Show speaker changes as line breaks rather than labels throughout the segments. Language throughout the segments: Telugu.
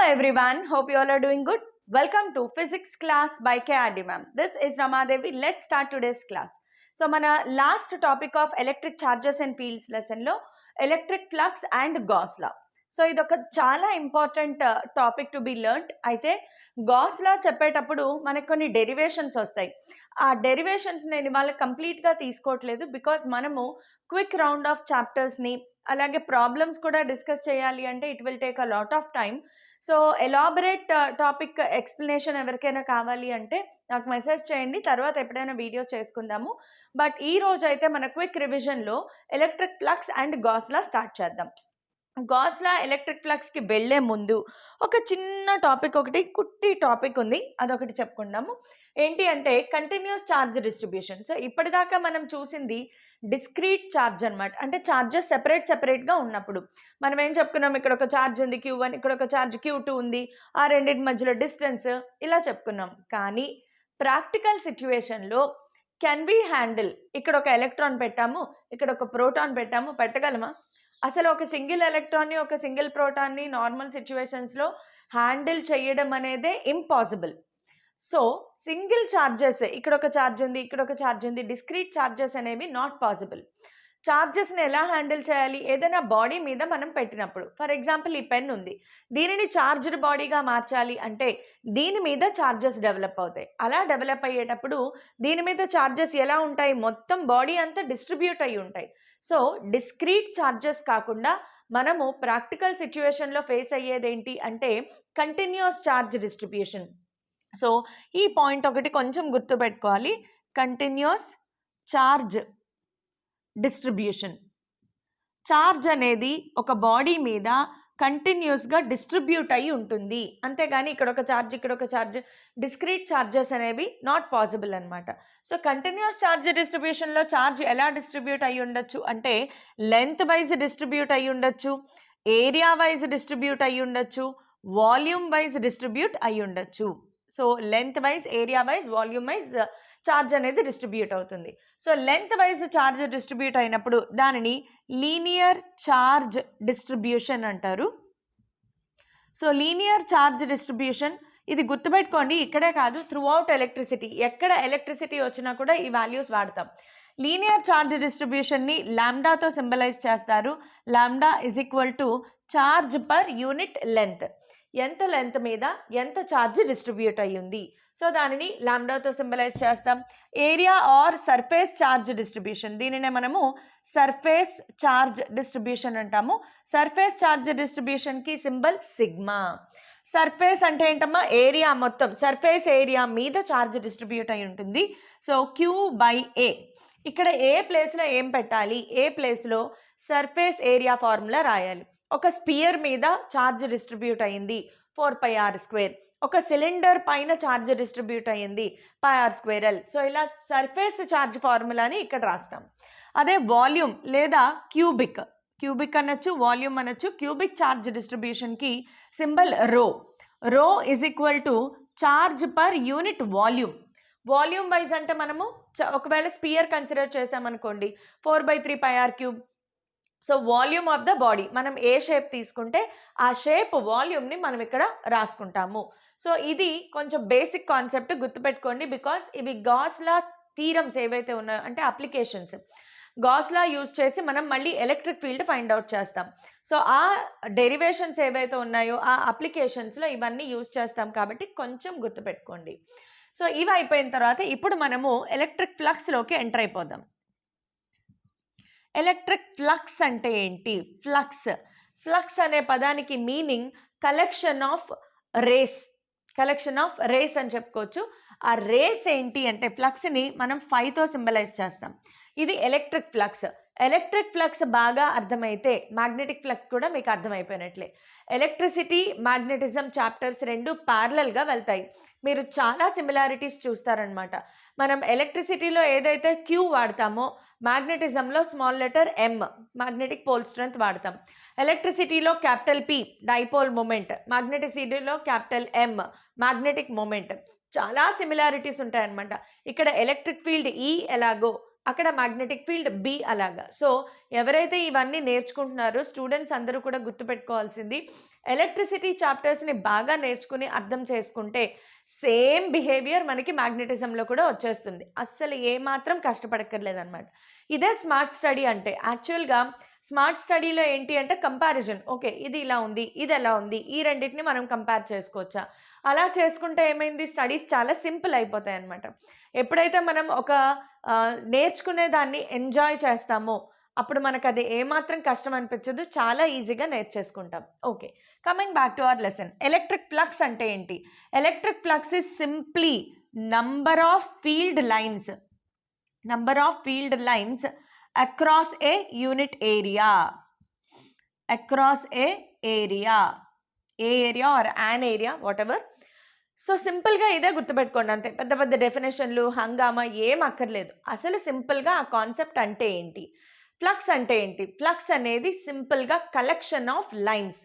everyone, hope you all are doing good. Welcome to physics class by KRD ma'am. This is Ramadevi. Let's start today's class. So mana last topic of electric charges and fields lesson lo electric flux and Gauss law. So ఇది ఒక చాలా important topic to be learned. అయితే గాస్ లా చెప్పేటప్పుడు మనకు కొన్ని డెరివేషన్స్ వస్తాయి. ఆ డెరివేషన్స్ నేను ఇవాళ కంప్లీట్గా తీసుకోవట్లేదు, బికాజ్ మనము క్విక్ రౌండ్ ఆఫ్ చాప్టర్స్ని అలాగే ప్రాబ్లమ్స్ కూడా డిస్కస్ చేయాలి అంటే it will take a lot of time. So elaborate topic explanation ఎవరికైనా కావాలి అంటే నాకు మెసేజ్ చేయండి, తర్వాత ఎప్పుడైనా వీడియో చేసుకుందాము. బట్ ఈ రోజు అయితే మన క్విక్ రివిజన్లో electric flux and Gauss law start చేద్దాం. గాస్ లా ఎలక్ట్రిక్ ఫ్లక్స్కి వెళ్ళే ముందు ఒక చిన్న టాపిక్, ఒకటి కుట్టి టాపిక్ ఉంది, అదొకటి చెప్పుకుందాము. ఏంటి అంటే కంటిన్యూస్ ఛార్జ్ డిస్ట్రిబ్యూషన్. సో ఇప్పటిదాకా మనం చూసింది డిస్క్రీట్ ఛార్జ్ అనమాట. అంటే ఛార్జెస్ సెపరేట్గా ఉన్నప్పుడు మనం ఏం చెప్పుకున్నాం, ఇక్కడ ఒక ఛార్జ్ ఉంది Q1, ఇక్కడ ఒక ఛార్జ్ Q2 ఉంది, ఆ రెండింటి మధ్యలో డిస్టెన్స్ ఇలా చెప్పుకున్నాం. కానీ ప్రాక్టికల్ సిచ్యువేషన్లో కెన్ వి హ్యాండిల్, ఇక్కడ ఒక ఎలక్ట్రాన్ పెట్టాము, ఇక్కడ ఒక ప్రోటాన్ పెట్టాము, పెట్టగలమా? అసలు ఒక సింగిల్ ఎలక్ట్రాన్ని ఒక సింగిల్ ప్రోటాన్ని నార్మల్ సిచ్యువేషన్స్లో హ్యాండిల్ చేయడం అనేదే ఇంపాసిబుల్. సో సింగిల్ ఛార్జెస్, ఇక్కడ ఒక ఛార్జ్ ఉంది, ఇక్కడ ఒక ఛార్జ్ ఉంది, డిస్క్రీట్ ఛార్జెస్ అనేవి నాట్ పాసిబుల్. ఛార్జెస్ని ఎలా హ్యాండిల్ చేయాలి? ఏదైనా బాడీ మీద మనం పెట్టినప్పుడు, ఫర్ ఎగ్జాంపుల్ ఈ పెన్ ఉంది, దీనిని ఛార్జ్డ్ బాడీగా మార్చాలి అంటే దీని మీద ఛార్జెస్ డెవలప్ అవుతాయి. అలా డెవలప్ అయ్యేటప్పుడు దీని మీద ఛార్జెస్ ఎలా ఉంటాయి? మొత్తం బాడీ అంతా డిస్ట్రిబ్యూట్ అయి ఉంటాయి. సో డిస్క్రీట్ ఛార్జెస్ కాకుండా మనము ప్రాక్టికల్ సిచ్యువేషన్లో ఫేస్ అయ్యేది ఏంటి అంటే కంటిన్యూస్ ఛార్జ్ డిస్ట్రిబ్యూషన్. సో ఈ పాయింట్ ఒకటి కొంచెం గుర్తుపెట్టుకోవాలి, కంటిన్యూస్ ఛార్జ్ డిస్ట్రిబ్యూషన్. ఛార్జ్ అనేది ఒక బాడీ మీద కంటిన్యూస్గా డిస్ట్రిబ్యూట్ అయి ఉంటుంది, అంతేగాని ఇక్కడ ఒక ఛార్జ్ ఇక్కడ ఒక ఛార్జ్, డిస్క్రీట్ ఛార్జెస్ అనేవి నాట్ పాసిబుల్ అనమాట. సో కంటిన్యూస్ ఛార్జ్ డిస్ట్రిబ్యూషన్లో ఛార్జ్ ఎలా డిస్ట్రిబ్యూట్ అయి ఉండొచ్చు అంటే లెంత్ వైజ్ డిస్ట్రిబ్యూట్ అయి ఉండొచ్చు, ఏరియా వైజ్ డిస్ట్రిబ్యూట్ అయి ఉండొచ్చు, వాల్యూమ్ వైజ్ డిస్ట్రిబ్యూట్ అయి ఉండొచ్చు. So length wise, area wise, volume wise charge అనేది డిస్ట్రిబ్యూట్ అవుతుంది. So length wise charge distribute అయినప్పుడు దానిని లీనియర్ ఛార్జ్ డిస్ట్రిబ్యూషన్ అంటారు. సో లీనియర్ ఛార్జ్ డిస్ట్రిబ్యూషన్ ఇది గుర్తుపెట్టుకోండి, ఇక్కడే కాదు త్రూ అవుట్ ఎలక్ట్రిసిటీ, ఎక్కడ ఎలక్ట్రిసిటీ వచ్చినా కూడా ఈ వాల్యూస్ వాడతాం. లీనియర్ ఛార్జ్ డిస్ట్రిబ్యూషన్ని లాంబ్డాతో సింబలైజ్ చేస్తారు. Lambda is equal to charge per unit length, ఎంత లెంత్ మీద ఎంత ఛార్జ్ డిస్ట్రిబ్యూట్ అయ్యింది, సో దానిని లాంబ్డాతో సింబలైజ్ చేస్తాం. Area or surface charge distribution, దీనినే మనము సర్ఫేస్ ఛార్జ్ డిస్ట్రిబ్యూషన్ అంటాము. సర్ఫేస్ ఛార్జ్ డిస్ట్రిబ్యూషన్కి సింబల్ సిగ్మా. సర్ఫేస్ అంటే ఏంటమ్మా? ఏరియా, మొత్తం సర్ఫేస్ ఏరియా మీద ఛార్జ్ డిస్ట్రిబ్యూట్ అయి ఉంటుంది. So Q/A. ఇక్కడ ఏ ప్లేస్లో ఏం పెట్టాలి? ఏ ప్లేస్లో సర్ఫేస్ ఏరియా ఫార్ములా రాయాలి. ఒక స్పియర్ మీద ఛార్జ్ డిస్ట్రిబ్యూట్ అయ్యింది 4πr², ఒక సిలిండర్ పైన ఛార్జ్ డిస్ట్రిబ్యూట్ అయ్యింది πr²L. సో ఇలా సర్ఫేస్ ఛార్జ్ ఫార్ములాని ఇక్కడ రాస్తాం. అదే వాల్యూమ్ లేదా క్యూబిక్ అనొచ్చు, వాల్యూమ్ అనొచ్చు. క్యూబిక్ ఛార్జ్ డిస్ట్రిబ్యూషన్కి సింబల్ రో. రో is equal to charge per unit volume. Volume wise అంటే మనము ఒకవేళ స్పియర్ కన్సిడర్ చేసామనుకోండి 4/3πr³. So volume of the body, మనం ఏ షేప్ తీసుకుంటే ఆ షేప్ వాల్యూమ్ని మనం ఇక్కడ రాసుకుంటాము. సో ఇది కొంచెం బేసిక్ కాన్సెప్ట్ గుర్తుపెట్టుకోండి, బికాస్ ఇవి గాస్ లా థీరమ్స్ ఏవైతే ఉన్నాయో అంటే అప్లికేషన్స్, గాస్ లా యూజ్ చేసి మనం మళ్ళీ ఎలక్ట్రిక్ ఫీల్డ్ ఫైండ్ అవుట్ చేస్తాం. సో ఆ డెరివేషన్స్ ఏవైతే ఉన్నాయో ఆ అప్లికేషన్స్లో ఇవన్నీ యూజ్ చేస్తాం కాబట్టి కొంచెం గుర్తుపెట్టుకోండి. సో ఇవి అయిపోయిన తర్వాత ఇప్పుడు మనము ఎలక్ట్రిక్ ఫ్లక్స్లోకి ఎంటర్ అయిపోదాం. ఎలక్ట్రిక్ ఫ్లక్స్ అంటే ఏంటి? ఫ్లక్స్ అనే పదానికి మీనింగ్ కలెక్షన్ ఆఫ్ రేస్ అని చెప్పుకోవచ్చు. ఆ రేస్ ఏంటి అంటే ఫ్లక్స్ని మనం 5తో సింబలైజ్ చేస్తాం. ఇది ఎలక్ట్రిక్ ఫ్లక్స్ బాగా అర్థమైతే మ్యాగ్నెటిక్ ఫ్లక్స్ కూడా మీకు అర్థమైపోయినట్లే. ఎలక్ట్రిసిటీ, మ్యాగ్నెటిజం చాప్టర్స్ రెండు ప్యారలల్గా వెళ్తాయి. మీరు చాలా సిమిలారిటీస్ చూస్తారనమాట. మనం ఎలక్ట్రిసిటీలో ఏదైతే Q వాడతామో మ్యాగ్నెటిజంలో small letter M, magnetic pole strength వాడతాం. ఎలక్ట్రిసిటీలో క్యాపిటల్ P, డైపోల్ మూమెంట్, మ్యాగ్నెటిసిటీలో క్యాపిటల్ M, మ్యాగ్నెటిక్ మూమెంట్. చాలా సిమిలారిటీస్ ఉంటాయన్నమాట. ఇక్కడ ఎలక్ట్రిక్ ఫీల్డ్ E ఎలాగో అక్కడ మ్యాగ్నెటిక్ ఫీల్డ్ B అలాగా. సో ఎవరైతే ఇవన్నీ నేర్చుకుంటున్నారో స్టూడెంట్స్ అందరూ కూడా గుర్తుపెట్టుకోవాల్సింది ఎలక్ట్రిసిటీ చాప్టర్స్ని బాగా నేర్చుకుని అర్థం చేసుకుంటే సేమ్ బిహేవియర్ మనకి మ్యాగ్నెటిజంలో కూడా వచ్చేస్తుంది. అస్సలు ఏమాత్రం కష్టపడక్కర్లేదన్నమాట. ఇదే స్మార్ట్ స్టడీ అంటే. యాక్చువల్గా స్మార్ట్ స్టడీలో ఏంటి అంటే కంపారిజన్. ఓకే, ఇది ఇలా ఉంది, ఇది ఎలా ఉంది, ఈ రెండింటిని మనం కంపేర్ చేసుకోవచ్చా? అలా చేసుకుంటే ఏమైంది, స్టడీస్ చాలా సింపుల్ అయిపోతాయి అన్నమాట. ఎప్పుడైతే మనం ఒక నేర్చుకునే దాన్ని ఎంజాయ్ చేస్తామో అప్పుడు మనకు అది ఏమాత్రం కష్టం అనిపించదు, చాలా ఈజీగా నేర్చేసుకుంటాం. Okay, coming back to our lesson. Electric flux అంటే ఏంటి? Electric flux is simply number of field lines across a unit area, across a area or an area, whatever. So సింపుల్గా ఇదే గుర్తుపెట్టుకోండి అంతే. పెద్ద పెద్ద డెఫినేషన్లు హంగామా ఏం అక్కర్లేదు. అసలు సింపుల్గా ఆ కాన్సెప్ట్ అంటే ఏంటి, ఫ్లక్స్ అంటే ఏంటి? ఫ్లక్స్ అనేది సింపుల్గా కలెక్షన్ ఆఫ్ లైన్స్.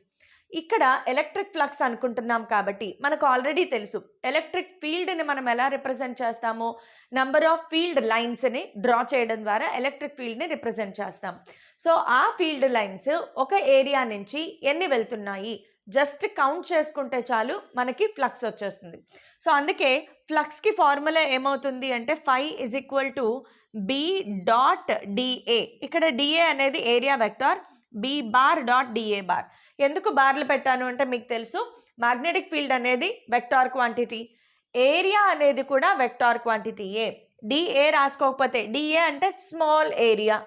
ఇక్కడ ఎలక్ట్రిక్ ఫ్లక్స్ అనుకుంటున్నాం కాబట్టి మనకు ఆల్రెడీ తెలుసు ఎలక్ట్రిక్ ఫీల్డ్ని మనం ఎలా రిప్రజెంట్ చేస్తామో, నంబర్ ఆఫ్ ఫీల్డ్ లైన్స్ని డ్రా చేయడం ద్వారా ఎలక్ట్రిక్ ఫీల్డ్ని రిప్రజెంట్ చేస్తాం. సో ఆ ఫీల్డ్ లైన్స్ ఒక ఏరియా నుంచి ఎన్ని వెళ్తున్నాయి జస్ట్ కౌంట్ చేసుకుంటే చాలు మనకి ఫ్లక్స్ వచ్చేస్తుంది. సో అందుకే ఫ్లక్స్కి ఫార్ములా ఏమవుతుంది అంటే phi = B డాట్ DA. ఇక్కడ DA అనేది area vector, B bar dot DA bar. ఎందుకు బార్లు పెట్టాను అంటే మీకు తెలుసు మ్యాగ్నెటిక్ ఫీల్డ్ అనేది వెక్టార్ క్వాంటిటీ, ఏరియా అనేది కూడా వెక్టార్ క్వాంటిటీయే. DA రాసుకోకపోతే, DA అంటే స్మాల్ ఏరియా,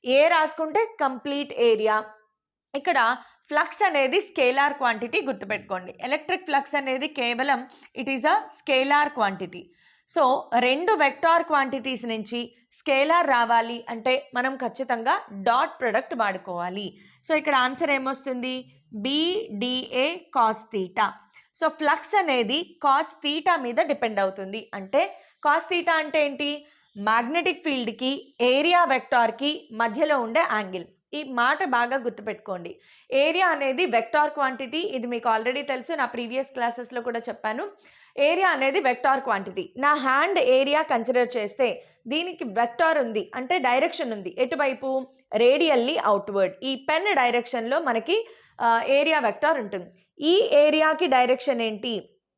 ఏ రాసుకుంటే కంప్లీట్ ఏరియా. ఇక్కడ ఫ్లక్స్ అనేది స్కేలార్ క్వాంటిటీ గుర్తుపెట్టుకోండి. ఎలక్ట్రిక్ ఫ్లక్స్ అనేది కేవలం it is a scalar quantity. So రెండు వెక్టార్ క్వాంటిటీస్ నుంచి స్కేలార్ రావాలి అంటే మనం ఖచ్చితంగా డాట్ ప్రొడక్ట్ వాడుకోవాలి. సో ఇక్కడ ఆన్సర్ ఏమొస్తుంది, BDA cos theta. So flux అనేది కాస్ తీటా మీద డిపెండ్ అవుతుంది. అంటే కాస్ తీటా అంటే ఏంటి, మ్యాగ్నెటిక్ ఫీల్డ్కి ఏరియా వెక్టార్కి మధ్యలో ఉండే యాంగిల్. ఈ మాట బాగా గుర్తుపెట్టుకోండి. ఏరియా అనేది వెక్టార్ క్వాంటిటీ, ఇది మీకు ఆల్రెడీ తెలుసు, నా ప్రీవియస్ క్లాసెస్లో కూడా చెప్పాను. ఏరియా అనేది వెక్టార్ క్వాంటిటీ. నా హ్యాండ్ ఏరియా కన్సిడర్ చేస్తే దీనికి వెక్టార్ ఉంది అంటే డైరెక్షన్ ఉంది, ఎటువైపు, రేడియల్లీ అవుట్వర్డ్. ఈ పెన్ డైరెక్షన్లో మనకి ఏరియా వెక్టార్ ఉంటుంది. ఈ ఏరియాకి డైరెక్షన్ ఏంటి,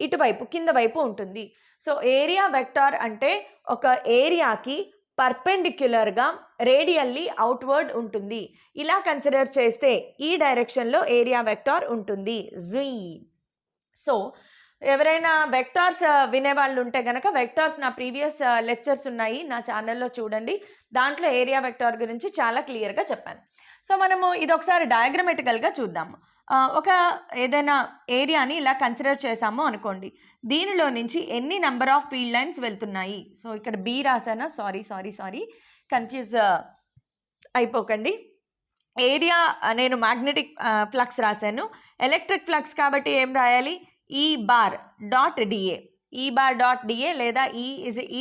ఇటువైపు కింద వైపు ఉంటుంది. సో ఏరియా వెక్టార్ అంటే ఒక ఏరియాకి పర్పెండిక్యులర్గా రేడియల్లీ అవుట్వర్డ్ ఉంటుంది. ఇలా కన్సిడర్ చేస్తే ఈ డైరెక్షన్లో ఏరియా వెక్టార్ ఉంటుంది, జీ. సో ఎవరైనా వెక్టార్స్ వినేవాళ్ళు ఉంటే కనుక వెక్టార్స్ నా ప్రీవియస్ లెక్చర్స్ ఉన్నాయి నా ఛానల్లో చూడండి, దాంట్లో ఏరియా వెక్టార్ గురించి చాలా క్లియర్గా చెప్పాను. సో మనము ఇది ఒకసారి డయాగ్రమెటికల్గా చూద్దాము. ఒక ఏదైనా ఏరియాని ఇలా కన్సిడర్ చేసాము అనుకోండి, దీనిలో నుంచి ఎన్ని నెంబర్ ఆఫ్ ఫీల్డ్ లైన్స్ వెళ్తున్నాయి. సో ఇక్కడ బి రాసానా, సారీ కన్ఫ్యూజ్ అయిపోకండి. ఏరియా నేను మ్యాగ్నెటిక్ ఫ్లక్స్ రాశాను, ఎలక్ట్రిక్ ఫ్లక్స్ కాబట్టి ఏం రాయాలి, E bar dot DA, E bar dot DA లేదా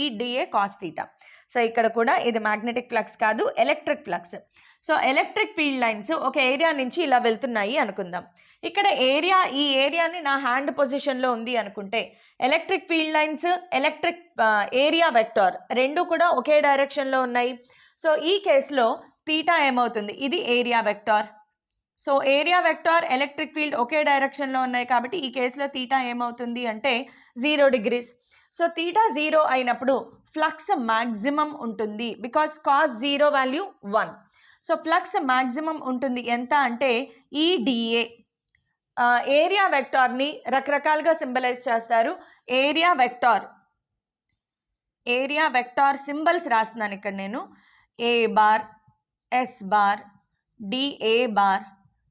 EDA కాస్ తీటా. సో ఇక్కడ కూడా ఇది మ్యాగ్నెటిక్ ఫ్లక్స్ కాదు, electric flux. So electric field lines ఒక ఏరియా నుంచి ఇలా వెళ్తున్నాయి అనుకుందాం. ఇక్కడ ఈ ఏరియాని నా హ్యాండ్ పొజిషన్లో ఉంది అనుకుంటే electric field lines, electric area vector రెండు కూడా ఒకే డైరెక్షన్లో ఉన్నాయి. సో ఈ కేసులో తీటా ఏమవుతుంది, ఇది area vector. So area vector, electric field ఒకే డైరెక్షన్లో ఉన్నాయి కాబట్టి ఈ కేసులో తీటా ఏమవుతుంది అంటే 0 degrees. సో తీటా 0 అయినప్పుడు ఫ్లక్స్ మ్యాక్సిమం ఉంటుంది, because cos 0 value 1. So flux maximum ఉంటుంది ఎంత అంటే EDA. ఏరియా వెక్టార్ని రకరకాలుగా సింబలైజ్ చేస్తారు. ఏరియా వెక్టార్ సింబల్స్ రాస్తున్నాను ఇక్కడ నేను, A bar, S bar, DA bar,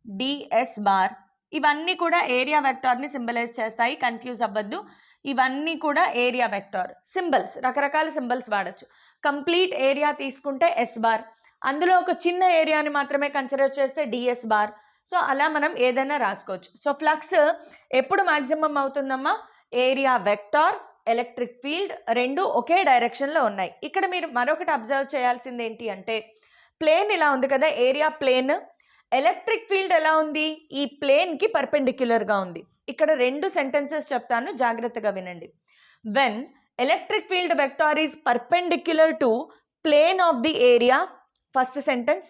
DS bar. ఇవన్నీ కూడా ఏరియా వెక్టార్ని సింబలైజ్ చేస్తాయి, కన్ఫ్యూజ్ అవ్వద్దు. ఇవన్నీ కూడా ఏరియా వెక్టార్ సింబల్స్, రకరకాల సింబల్స్ వాడచ్చు. కంప్లీట్ ఏరియా తీసుకుంటే S బార్, అందులో ఒక చిన్న ఏరియాని మాత్రమే కన్సిడర్ చేస్తే DS బార్. సో అలా మనం ఏదైనా రాసుకోవచ్చు. సో ఫ్లక్స్ ఎప్పుడు మ్యాక్సిమం అవుతుందమ్మా, ఏరియా వెక్టార్, ఎలక్ట్రిక్ ఫీల్డ్ రెండు ఒకే డైరెక్షన్లో ఉన్నాయి. ఇక్కడ మీరు మరొకటి అబ్జర్వ్ చేయాల్సింది ఏంటి అంటే, ప్లేన్ ఇలా ఉంది కదా, ఏరియా ప్లేన్, ఎలక్ట్రిక్ ఫీల్డ్ ఎలా ఉంది, ఈ ప్లేన్కి పర్పెండిక్యులర్గా ఉంది. ఇక్కడ రెండు సెంటెన్సెస్ చెప్తాను, జాగ్రత్తగా వినండి. When electric field vector is perpendicular to plane of the area, first sentence.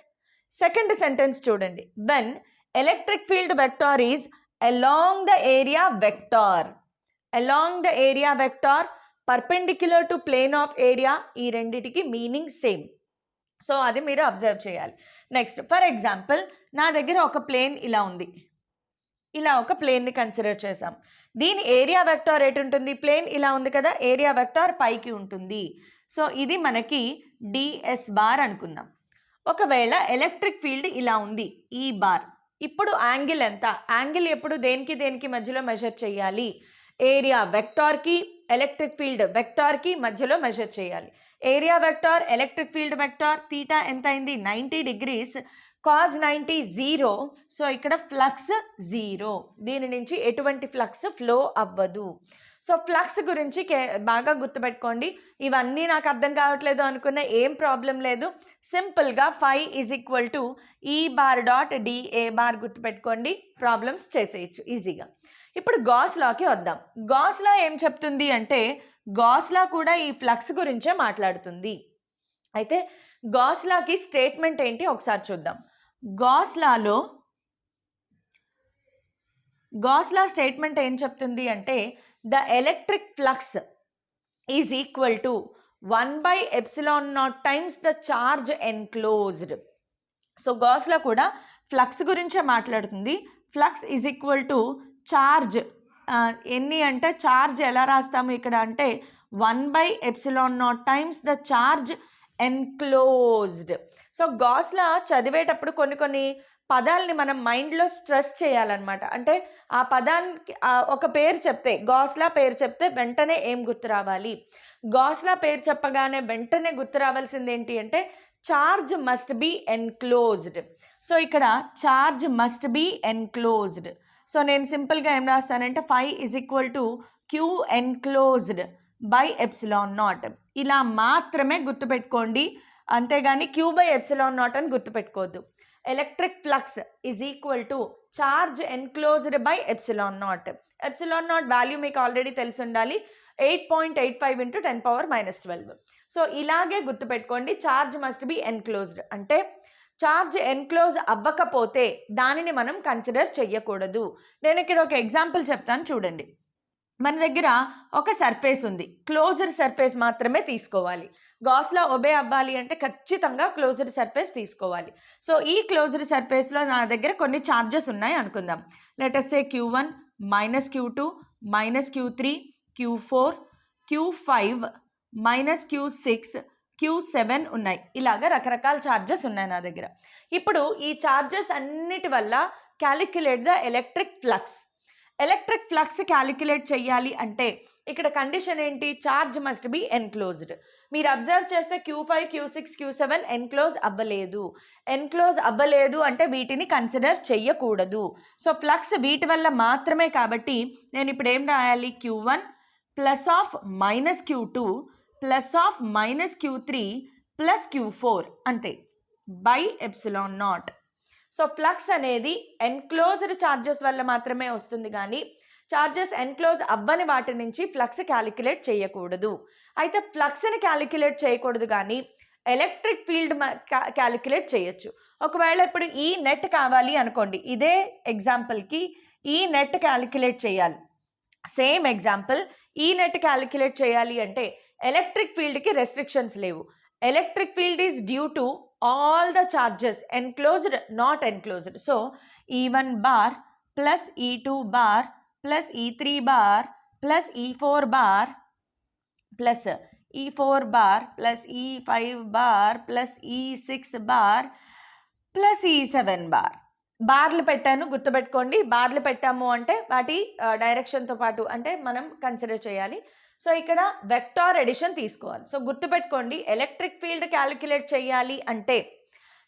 Second sentence చూడండి, when electric field vector is along the area vector perpendicular to plane of area, ఈ రెండిటికి మీనింగ్ సేమ్. సో అది మీరు అబ్జర్వ్ చేయాలి. నెక్స్ట్ ఫర్ ఎగ్జాంపుల్ నా దగ్గర ఒక ప్లేన్ ఇలా ఉంది, ఇలా ఒక ప్లేన్ని కన్సిడర్ చేసాం. దీని ఏరియా వెక్టార్ ఎటు ఉంటుంది? ప్లేన్ ఇలా ఉంది కదా, ఏరియా వెక్టార్ పైకి ఉంటుంది. సో ఇది మనకి డిఎస్ బార్ అనుకుందాం. ఒకవేళ ఎలక్ట్రిక్ ఫీల్డ్ ఇలా ఉంది ఈ బార్, ఇప్పుడు యాంగిల్ ఎంత? యాంగిల్ ఎప్పుడు దేనికి దేనికి మధ్యలో మెజర్ చేయాలి? ఏరియా వెక్టార్కి ఎలక్ట్రిక్ ఫీల్డ్ వెక్టార్కి మధ్యలో మెజర్ చేయాలి. Area vector electric field vector theta ఎంత అయింది? 90 degrees. cos 90 0. సో ఇక్కడ ఫ్లక్స్ 0, దీని నుంచి ఎటువంటి ఫ్లక్స్ ఫ్లో అవ్వదు. సో ఫ్లక్స్ గురించి బాగా గుర్తుపెట్టుకోండి. ఇవన్నీ నాకు అర్థం కావట్లేదు అనుకున్న ఏం ప్రాబ్లం లేదు, సింపుల్గా phi ఈజ్ ఈక్వల్ టు ఈ బార్ డాట్ డిఏ బార్ గుర్తుపెట్టుకోండి, ప్రాబ్లమ్స్ చేసేయచ్చు ఈజీగా. ఇప్పుడు గాస్ లాకి వద్దాం. గాస్ లా ఏం చెప్తుంది అంటే, గాస్ లా కూడా ఈ ఫ్లక్స్ గురించే మాట్లాడుతుంది. అయితే గాస్ లాకి స్టేట్మెంట్ ఏంటి ఒకసారి చూద్దాం. గాస్ లా స్టేట్మెంట్ ఏం చెప్తుంది అంటే, the electric flux is equal to 1/ε0 times the charge enclosed. So Gauss law కూడా ఫ్లక్స్ గురించే మాట్లాడుతుంది. Flux is equal to charge, ఎన్ని అంటే చార్జ్ ఎలా రాస్తాము ఇక్కడ అంటే 1/ε0 times the charge enclosed. So Gauss law చదివేటప్పుడు కొన్ని పదాలని మనం మైండ్లో స్ట్రెస్ చేయాలన్నమాట. అంటే ఆ పదానికి ఒక పేరు చెప్తే, గాస్ లా పేరు చెప్తే వెంటనే ఏం గుర్తు రావాలి? గాస్ లా పేరు చెప్పగానే వెంటనే గుర్తు రావాల్సింది ఏంటి అంటే, charge must be enclosed. So ఇక్కడ charge must be enclosed. So నేను సింపుల్గా ఏం రాస్తానంటే phi is equal to Q enclosed by ε0. ఇలా మాత్రమే గుర్తుపెట్టుకోండి, అంతేగాని Q/ε0 అని గుర్తుపెట్టుకోవద్దు. Electric flux is equal to charge enclosed by ε0. ε0 value మీకు ఆల్రెడీ తెలిసి ఉండాలి, 8.85 × 10⁻⁻12. సో ఇలాగే గుర్తుపెట్టుకోండి, చార్జ్ మస్ట్ బి ఎన్క్లోజ్డ్ అంటే చార్జ్ ఎన్క్లోజ్ అవ్వకపోతే దానిని మనం కన్సిడర్ చెయ్యకూడదు. నేను ఇక్కడ ఒక ఎగ్జాంపుల్ చెప్తాను చూడండి. మన దగ్గర ఒక సర్ఫేస్ ఉంది, క్లోజ్డ్ సర్ఫేస్ మాత్రమే తీసుకోవాలి. గాస్ లా ఒబే అవ్వాలి అంటే ఖచ్చితంగా క్లోజ్డ్ సర్ఫేస్ తీసుకోవాలి. సో ఈ క్లోజ్డ్ సర్ఫేస్లో నా దగ్గర కొన్ని ఛార్జెస్ ఉన్నాయి అనుకుందాం. Let us say Q1 -Q2 -Q3 Q4 Q5 -Q6 Q7 ఉన్నాయి. ఇలాగ రకరకాల ఛార్జెస్ ఉన్నాయి నా దగ్గర. ఇప్పుడు ఈ ఛార్జెస్ అన్నిటి వల్ల calculate the electric flux. Electric flux calculate చేయాలి అంటే ఇక్కడ కండిషన్ ఏంటి? Charge must be enclosed. మీరు అబ్జర్వ్ చేస్తే Q5 Q6 Q7 ఎన్క్లోజ్ అవ్వలేదు అంటే వీటిని కన్సిడర్ చెయ్యకూడదు. సో ఫ్లక్స్ వీటి వల్ల మాత్రమే, కాబట్టి నేను ఇప్పుడు ఏం రాయాలి? Q1 plus of -Q2 plus of -Q3 plus Q4 అంతే బై ε0. సో ఫ్లక్స్ అనేది ఎన్క్లోజ్డ్ ఛార్జెస్ వల్ల మాత్రమే వస్తుంది, కానీ ఛార్జెస్ ఎన్క్లోజ్ అవ్వని వాటి నుంచి ఫ్లక్స్ క్యాలిక్యులేట్ చేయకూడదు. అయితే ఫ్లక్స్ని క్యాలిక్యులేట్ చేయకూడదు కానీ ఎలక్ట్రిక్ ఫీల్డ్ క్యాలిక్యులేట్ చేయొచ్చు. ఒకవేళ ఇప్పుడు ఈ నెట్ కావాలి అనుకోండి, ఇదే ఎగ్జాంపుల్కి ఈ నెట్ క్యాలిక్యులేట్ చేయాలి. సేమ్ ఎగ్జాంపుల్, ఈ నెట్ క్యాలిక్యులేట్ చేయాలి అంటే ఎలక్ట్రిక్ ఫీల్డ్కి రెస్ట్రిక్షన్స్ లేవు. Electric field is due to all the charges enclosed not enclosed. So E1 bar plus E2 bar plus E3 bar plus E4 bar plus E4 bar plus E5 bar plus E6 bar plus E7 bar. బార్లు పెట్టాను, గుర్తుపెట్టుకోండి. బార్లు పెట్టాము అంటే వాటి డైరెక్షన్తో పాటు అంటే మనం కన్సిడర్ చేయాలి. సో ఇక్కడ వెక్టార్ ఎడిషన్ తీసుకోవాలి. సో గుర్తుపెట్టుకోండి, ఎలక్ట్రిక్ ఫీల్డ్ క్యాలిక్యులేట్ చేయాలి అంటే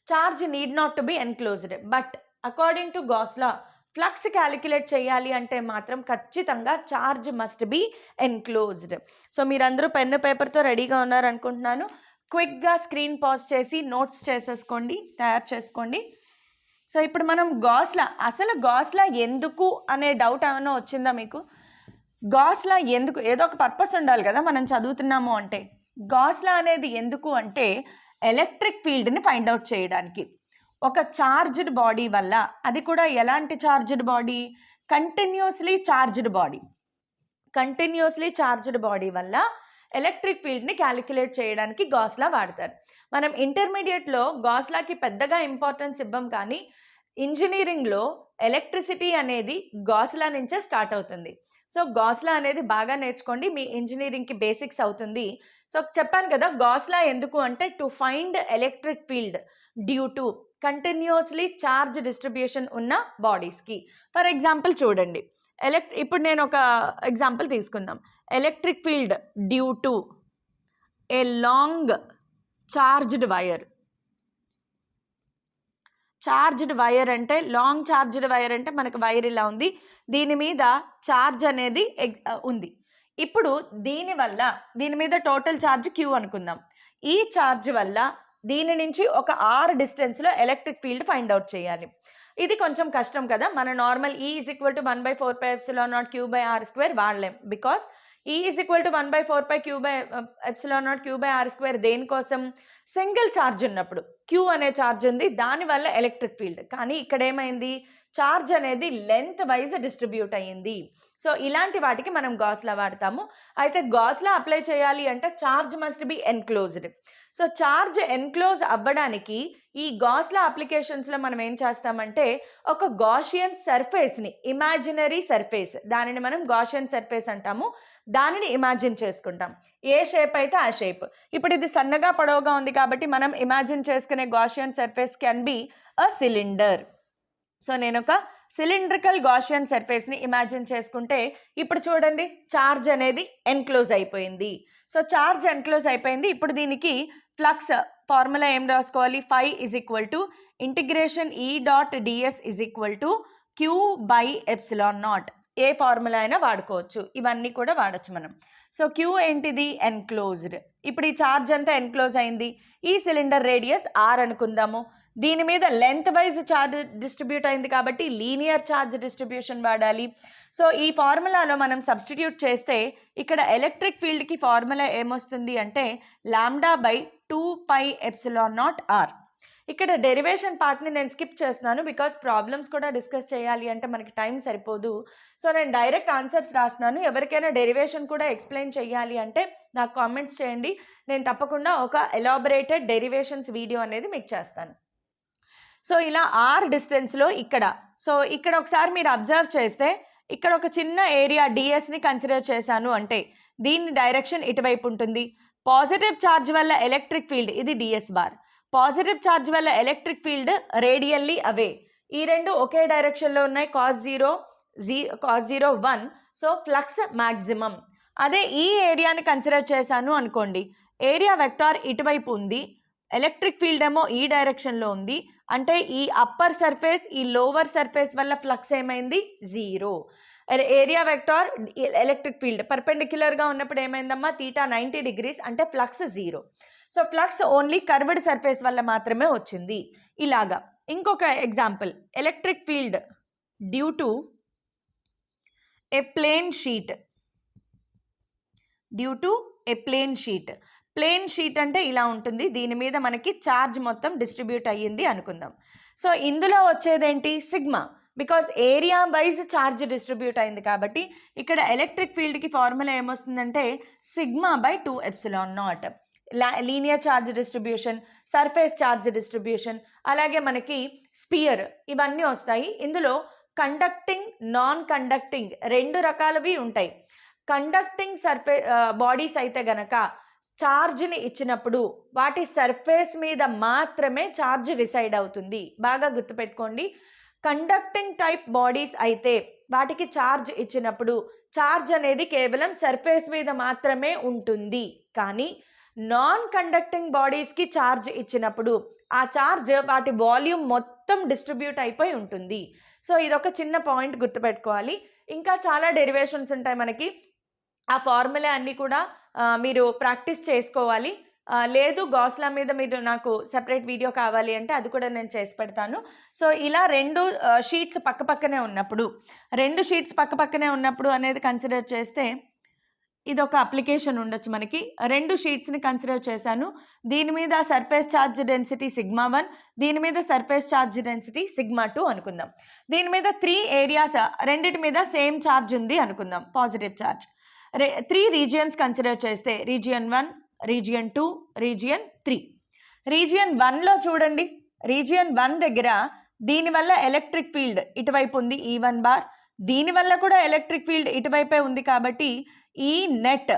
charge need not to be enclosed, but according to gas law flux calculate చేయాలి అంటే మాత్రం ఖచ్చితంగా charge must be enclosed. So మీరందరూ పెన్ను పేపర్తో రెడీగా ఉన్నారనుకుంటున్నాను. క్విక్గా స్క్రీన్ పాజ్ చేసి నోట్స్ చేసేసుకోండి, తయారు చేసుకోండి. సో ఇప్పుడు మనం అసలు గాస్ లా ఎందుకు అనే డౌట్ ఏమైనా వచ్చిందా మీకు? గాస్ లా ఎందుకు? ఏదో ఒక పర్పస్ ఉండాలి కదా మనం చదువుతున్నాము అంటే. గాస్ లా అనేది ఎందుకు అంటే ఎలక్ట్రిక్ ఫీల్డ్ని ఫైండ్ అవుట్ చేయడానికి. ఒక చార్జ్డ్ బాడీ వల్ల, అది కూడా ఎలాంటి charged body? Continuously charged body వల్ల ఎలక్ట్రిక్ ఫీల్డ్ని క్యాలిక్యులేట్ చేయడానికి గాస్ లా వాడతారు. మనం ఇంటర్మీడియట్లో గాస్ లాకి పెద్దగా ఇంపార్టెన్స్ ఇవ్వం, కానీ ఇంజనీరింగ్లో ఎలక్ట్రిసిటీ అనేది గాస్ లా నుంచే స్టార్ట్ అవుతుంది. సో గాస్ లా అనేది బాగా నేర్చుకోండి, మీ ఇంజనీరింగ్కి బేసిక్స్ అవుతుంది. సో చెప్పాను కదా, గాస్ లా ఎందుకు అంటే to find electric field due to continuously charge distribution ఉన్న బాడీస్కి. ఫర్ ఎగ్జాంపుల్ చూడండి, ఇప్పుడు నేను ఒక ఎగ్జాంపుల్ తీసుకుందాం. Electric field due to a long charged wire. Charged wire అంటే, లాంగ్ చార్జ్డ్ వైర్ అంటే మనకు వైర్ ఇలా ఉంది, దీని మీద చార్జ్ అనేది ఉంది. ఇప్పుడు దీని మీద టోటల్ ఛార్జ్ Q అనుకుందాం. ఈ ఛార్జ్ వల్ల దీని నుంచి ఒక r డిస్టెన్స్లో ఎలక్ట్రిక్ ఫీల్డ్ ఫైండ్ అవుట్ చేయాలి. ఇది కొంచెం కష్టం కదా, మన నార్మల్ E = 1/4πε0 Q/r² వాడలేం. బికాస్ E = 1/4πε0 Q/r² దేనికోసం? సింగిల్ ఛార్జ్ ఉన్నప్పుడు Q అనే ఛార్జ్ ఉంది, దానివల్ల ఎలక్ట్రిక్ ఫీల్డ్. కానీ ఇక్కడ ఏమైంది, ఛార్జ్ అనేది లెంత్ వైజ్ డిస్ట్రిబ్యూట్ అయ్యింది. సో ఇలాంటి వాటికి మనం గాస్ లా వాడతాము. అయితే గాస్ లా అప్లై చేయాలి అంటే charge must be enclosed. So charge enclose అవ్వడానికి ఈ గాస్ లా అప్లికేషన్స్లో మనం ఏం చేస్తామంటే, ఒక గాషియన్ సర్ఫేస్ని, ఇమాజినరీ సర్ఫేస్, దానిని మనం గాషియన్ సర్ఫేస్ అంటాము, దానిని ఇమాజిన్ చేసుకుంటాం. ఏ షేప్ అయితే ఆ షేప్. ఇప్పుడు ఇది సన్నగా పొడవుగా ఉంది కాబట్టి మనం ఇమాజిన్ చేసుకునే Gaussian surface can be a cylinder. So నేను ఒక సిలిండ్రికల్ గాషియన్ సర్ఫేస్ని ఇమాజిన్ చేసుకుంటే, ఇప్పుడు చూడండి ఛార్జ్ అనేది ఎన్క్లోజ్ అయిపోయింది. సో ఛార్జ్ ఎన్క్లోజ్ అయిపోయింది. ఇప్పుడు దీనికి ఫ్లక్స్ ఫార్ములా ఏం రాసుకోవాలి? phi = ∫E.ds = Q/ε0. ఏ ఫార్ములా అయినా వాడుకోవచ్చు, ఇవన్నీ కూడా వాడచ్చు మనం. సో Q ఏంటిది? ఎన్క్లోజ్డ్. ఇప్పుడు ఈ ఛార్జ్ అంతా ఎన్క్లోజ్ అయింది. ఈ సిలిండర్ రేడియస్ r అనుకుందాము. దీని మీద లెంత్ వైజ్ ఛార్జ్ డిస్ట్రిబ్యూట్ అయింది కాబట్టి లీనియర్ ఛార్జ్ డిస్ట్రిబ్యూషన్ వాడాలి. సో ఈ ఫార్ములాలో మనం సబ్స్టిట్యూట్ చేస్తే ఇక్కడ ఎలక్ట్రిక్ ఫీల్డ్కి ఫార్ములా ఏమొస్తుంది అంటే λ/2πε0r. ఇక్కడ డెరివేషన్ పార్ట్ని నేను స్కిప్ చేస్తున్నాను, బికాస్ ప్రాబ్లమ్స్ కూడా డిస్కస్ చేయాలి అంటే మనకి టైం సరిపోదు. సో నేను డైరెక్ట్ ఆన్సర్స్ రాస్తున్నాను. ఎవరికైనా డెరివేషన్ కూడా ఎక్స్ప్లెయిన్ చేయాలి అంటే నాకు కామెంట్స్ చేయండి, నేను తప్పకుండా ఒక ఎలాబరేటెడ్ డెరివేషన్స్ వీడియో అనేది మీకు చేస్తాను. సో ఇలా r డిస్టెన్స్లో ఇక్కడ ఒకసారి మీరు అబ్జర్వ్ చేస్తే, ఇక్కడ ఒక చిన్న ఏరియా డిఎస్ని కన్సిడర్ చేశాను అంటే దీని డైరెక్షన్ ఇటువైపు ఉంటుంది. పాజిటివ్ ఛార్జ్ వల్ల ఎలక్ట్రిక్ ఫీల్డ్, ఇది ds బార్. పాజిటివ్ ఛార్జ్ వల్ల ఎలక్ట్రిక్ ఫీల్డ్ రేడియల్లీ అవే. ఈ రెండు ఒకే డైరెక్షన్లో ఉన్నాయి, cos 0 1. So flux maximum. అదే ఈ ఏరియాని కన్సిడర్ చేశాను అనుకోండి, ఏరియా వెక్టార్ ఇటువైపు ఉంది, ఎలక్ట్రిక్ ఫీల్డ్ ఏమో ఈ డైరెక్షన్లో ఉంది. అంటే ఈ అప్పర్ సర్ఫేస్ ఈ లోవర్ సర్ఫేస్ వల్ల ఫ్లక్స్ ఏమైంది? 0. ఏరియా వెక్టార్ ఎలక్ట్రిక్ ఫీల్డ్ పర్పెండిక్యులర్గా ఉన్నప్పుడు ఏమైందమ్మా? θ 90 degrees, అంటే flux 0. So flux only curved surface వల్ల మాత్రమే వచ్చింది. ఇలాగా ఇంకొక example, electric field due to a plane sheet. Plane sheet అంటే ఇలా ఉంటుంది, దీని మీద మనకి ఛార్జ్ మొత్తం డిస్ట్రిబ్యూట్ అయ్యింది అనుకుందాం. సో ఇందులో వచ్చేదేంటి? Sigma. Because area wise charge distribute అయింది కాబట్టి ఇక్కడ ఎలక్ట్రిక్ ఫీల్డ్కి ఫార్ములా ఏమొస్తుందంటే σ/2ε0. Linear charge distribution, surface charge distribution, అలాగే మనకి స్పియర్, ఇవన్నీ వస్తాయి. ఇందులో కండక్టింగ్, నాన్ కండక్టింగ్ రెండు రకాలవి ఉంటాయి. కండక్టింగ్ బాడీస్ అయితే గనక ఛార్జ్ని ఇచ్చినప్పుడు వాటి సర్ఫేస్ మీద మాత్రమే ఛార్జ్ రిసైడ్ అవుతుంది. బాగా గుర్తుపెట్టుకోండి. కండక్టింగ్ టైప్ బాడీస్ అయితే వాటికి ఛార్జ్ ఇచ్చినప్పుడు ఛార్జ్ అనేది కేవలం సర్ఫేస్ మీద మాత్రమే ఉంటుంది. కానీ నాన్ కండక్టింగ్ బాడీస్కి ఛార్జ్ ఇచ్చినప్పుడు ఆ ఛార్జ్ వాటి వాల్యూమ్ మొత్తం డిస్ట్రిబ్యూట్ అయిపోయి ఉంటుంది. సో ఇదొక చిన్న పాయింట్ గుర్తుపెట్టుకోవాలి. ఇంకా చాలా డెరివేషన్స్ ఉంటాయి మనకి, ఆ ఫార్ములా అన్నీ కూడా మీరు ప్రాక్టీస్ చేసుకోవాలి. లేదు గాస్ లా మీద మీరు నాకు సెపరేట్ వీడియో కావాలి అంటే అది కూడా నేను చేసి పెడతాను. సో ఇలా రెండు షీట్స్ పక్కపక్కనే ఉన్నప్పుడు అనేది కన్సిడర్ చేస్తే ఇది ఒక అప్లికేషన్ ఉండొచ్చు మనకి. 2 షీట్స్ని కన్సిడర్ చేశాను. దీని మీద సర్ఫేస్ ఛార్జ్ డెన్సిటీ σ1, దీని మీద సర్ఫేస్ ఛార్జ్ డెన్సిటీ σ2 అనుకుందాం. దీని మీద 3 ఏరియాస్, రెండిటి మీద సేమ్ ఛార్జ్ ఉంది అనుకుందాం, పాజిటివ్ ఛార్జ్. 3 రీజియన్స్ కన్సిడర్ చేస్తే రీజియన్ 1, రీజియన్ 2, రీజియన్ 3. రీజియన్ 1లో చూడండి, రీజియన్ 1 దగ్గర దీనివల్ల ఎలక్ట్రిక్ ఫీల్డ్ ఇటువైపు ఉంది E1 బార్, దీనివల్ల కూడా ఎలక్ట్రిక్ ఫీల్డ్ ఇటువైపే ఉంది. కాబట్టి ఈ నెట్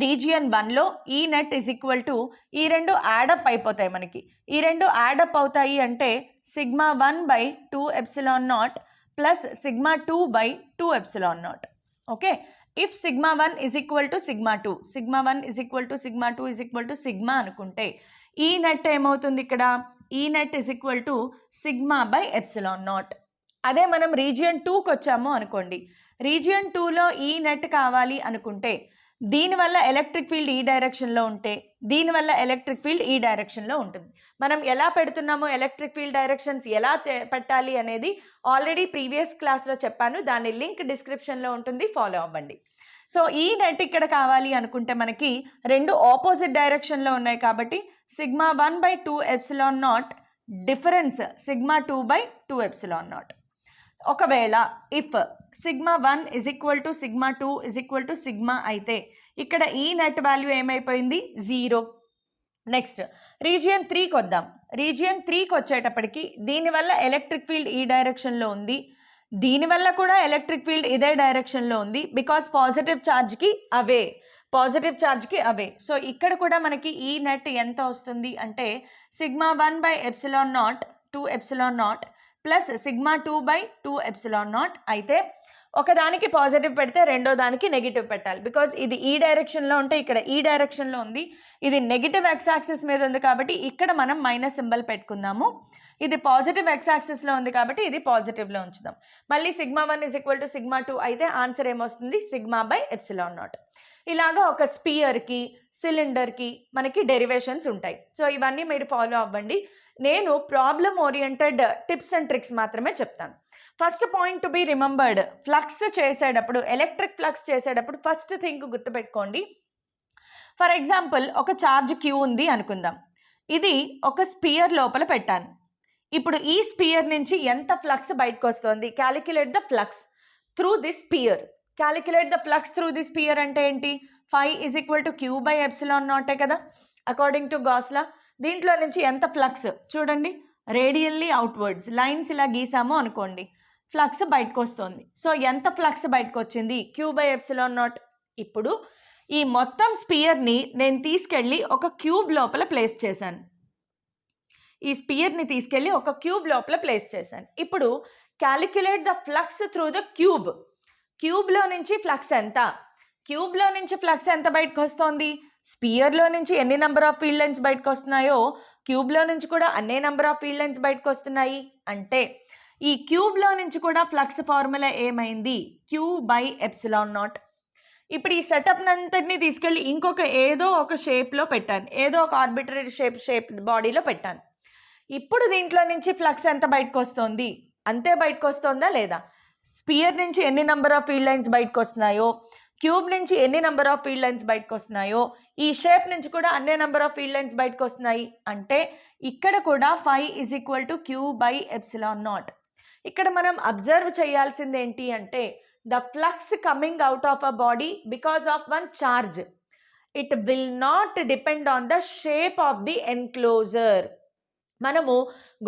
రీజియన్ 1లో ఈ నెట్ ఈజ్ ఈక్వల్ టు, ఈ రెండు యాడప్ అయిపోతాయి మనకి. ఈ రెండు యాడప్ అవుతాయి అంటే σ1/2ε0 plus σ2/2ε0. Okay, if σ1 is equal to σ2, σ1 is equal to σ2 is equal to σ అనుకుంటే ఈ నెట్ ఏమవుతుంది ఇక్కడ, ఈ నెట్ ఈజ్ ఈక్వల్ టు σ/ε0. అదే మనం రీజియన్ 2కి వచ్చాము అనుకోండి, రీజియన్ 2లో ఈ నెట్ కావాలి అనుకుంటే దీనివల్ల ఎలక్ట్రిక్ ఫీల్డ్ ఈ డైరెక్షన్లో ఉంటే దీనివల్ల ఎలక్ట్రిక్ ఫీల్డ్ ఈ డైరెక్షన్లో ఉంటుంది. మనం ఎలా పెడుతున్నామో ఎలక్ట్రిక్ ఫీల్డ్ డైరెక్షన్స్ ఎలా పెట్టాలి అనేది ఆల్రెడీ ప్రీవియస్ క్లాస్లో చెప్పాను, దాని లింక్ డిస్క్రిప్షన్లో ఉంటుంది, ఫాలో అవ్వండి. సో ఈ నెట్ ఇక్కడ కావాలి అనుకుంటే మనకి రెండు ఆపోజిట్ డైరెక్షన్లో ఉన్నాయి కాబట్టి σ1/2ε0 డిఫరెన్స్ σ2/2ε0. ఒకవేళ if σ1 is equal to σ2 is equal to σ అయితే ఇక్కడ ఈ నెట్ వాల్యూ ఏమైపోయింది, 0. నెక్స్ట్ రీజియన్ 3కి వద్దాం. రీజియన్ 3కి వచ్చేటప్పటికి దీనివల్ల ఎలక్ట్రిక్ ఫీల్డ్ ఈ డైరెక్షన్లో ఉంది, దీనివల్ల కూడా ఎలక్ట్రిక్ ఫీల్డ్ ఇదే డైరెక్షన్లో ఉంది, బికాస్ పాజిటివ్ ఛార్జ్కి అవే. సో ఇక్కడ కూడా మనకి ఈ నెట్ ఎంత వస్తుంది అంటే σ1/ε0 2ε0 ప్లస్ σ2/2ε0. అయితే ఒకదానికి పాజిటివ్ పెడితే రెండో దానికి నెగిటివ్ పెట్టాలి, బికాజ్ ఇది ఈ డైరెక్షన్లో ఉంటే ఇక్కడ ఈ డైరెక్షన్లో ఉంది, ఇది నెగిటివ్ ఎక్స్ యాక్సిస్ మీద ఉంది కాబట్టి ఇక్కడ మనం మైనస్ సింబల్ పెట్టుకుందాము. ఇది పాజిటివ్ ఎక్స్ యాక్సిస్లో ఉంది కాబట్టి ఇది పాజిటివ్లో ఉంచుదాం. మళ్ళీ σ1 ఈజ్ ఈక్వల్ టు σ2 అయితే ఆన్సర్ ఏమొస్తుంది, σ/ε0. ఇలాగా ఒక స్పియర్కి, సిలిండర్కి మనకి డెరివేషన్స్ ఉంటాయి. సో ఇవన్నీ మీరు ఫాలో అవ్వండి. నేను problem oriented tips and tricks మాత్రమే చెప్తాను. First point to be remembered, flux చేసేటప్పుడు, ఎలక్ట్రిక్ ఫ్లక్స్ చేసేటప్పుడు ఫస్ట్ థింగ్ గుర్తుపెట్టుకోండి. ఫర్ ఎగ్జాంపుల్ ఒక ఛార్జ్ క్యూ ఉంది అనుకుందాం, ఇది ఒక స్పియర్ లోపల పెట్టాను. ఇప్పుడు ఈ స్పియర్ నుంచి ఎంత ఫ్లక్స్ బయటకు వస్తుంది, calculate the flux through this sphere. Calculate the flux through this sphere అంటే ఏంటి, φ ఈజ్ ఈక్వల్ టు Q/ε0 కదా అకార్డింగ్ టు గాస్ లా. దీంట్లో నుంచి ఎంత ఫ్లక్స్ చూడండి, రేడియల్లీ అవుట్వర్డ్స్ లైన్స్ ఇలా గీసాము అనుకోండి, ఫ్లక్స్ బయటకు వస్తుంది. సో ఎంత ఫ్లక్స్ బయటకు వచ్చింది, Q/ε0. ఇప్పుడు ఈ మొత్తం స్పియర్ని నేను తీసుకెళ్ళి ఒక క్యూబ్ లోపల ప్లేస్ చేశాను. ఇప్పుడు calculate the flux through the cube. క్యూబ్లో నుంచి ఫ్లక్స్ ఎంత బయటకు వస్తుంది, స్పియర్లో నుంచి ఎన్ని నెంబర్ ఆఫ్ ఫీల్డ్ లైన్స్ బయటకు వస్తున్నాయో క్యూబ్లో నుంచి కూడా అన్నే నెంబర్ ఆఫ్ ఫీల్డ్ లైన్స్ బయటకు వస్తున్నాయి. అంటే ఈ క్యూబ్లో నుంచి కూడా ఫ్లక్స్ ఫార్ములా ఏమైంది, Q/ε0. ఇప్పుడు ఈ సెటప్ అంతటిని తీసుకెళ్ళి ఇంకొక ఏదో ఒక షేప్లో పెట్టాను, ఏదో ఒక ఆర్బిటరీ షేప్ బాడీలో పెట్టాను. ఇప్పుడు దీంట్లో నుంచి ఫ్లక్స్ ఎంత బయటకు వస్తుంది, అంతే బయటకు వస్తుందా లేదా, స్పియర్ నుంచి ఎన్ని నెంబర్ ఆఫ్ ఫీల్డ్ లైన్స్ బయటకు వస్తున్నాయో, క్యూబ్ నుంచి ఎన్ని నెంబర్ ఆఫ్ ఫీల్డ్ లైన్స్ బయటకు వస్తున్నాయో, ఈ షేప్ నుంచి కూడా అన్ని నెంబర్ ఆఫ్ ఫీల్డ్ లైన్స్ బయటకు వస్తున్నాయి. అంటే ఇక్కడ కూడా φ ఈజ్ ఈక్వల్ టు Q/ε0. ఇక్కడ మనం అబ్జర్వ్ చేయాల్సింది ఏంటి అంటే the flux coming out of a body because of one charge, it will not depend on the shape of the enclosure. మనము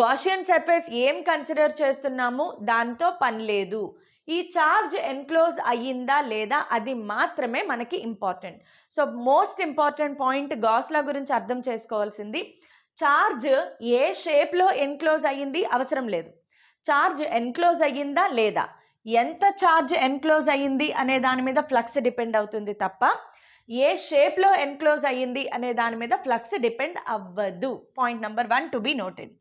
గాషియన్ సర్ఫేస్ ఏం కన్సిడర్ చేస్తున్నాము దాంతో పని లేదు, ఈ చార్జ్ ఎన్క్లోజ్ అయ్యిందా లేదా అది మాత్రమే మనకి important. So most important point గాస్లా గురించి అర్థం చేసుకోవాల్సింది, చార్జ్ ఏ షేప్లో ఎన్క్లోజ్ అయ్యింది అవసరం లేదు, చార్జ్ ఎన్క్లోజ్ అయ్యిందా లేదా, ఎంత చార్జ్ ఎన్క్లోజ్ అయ్యింది అనే దాని మీద ఫ్లక్స్ డిపెండ్ అవుతుంది తప్ప ఏ షేప్లో ఎన్క్లోజ్ అయ్యింది అనే దాని మీద ఫ్లక్స్ డిపెండ్ అవ్వదు. Point number 1 to be noted.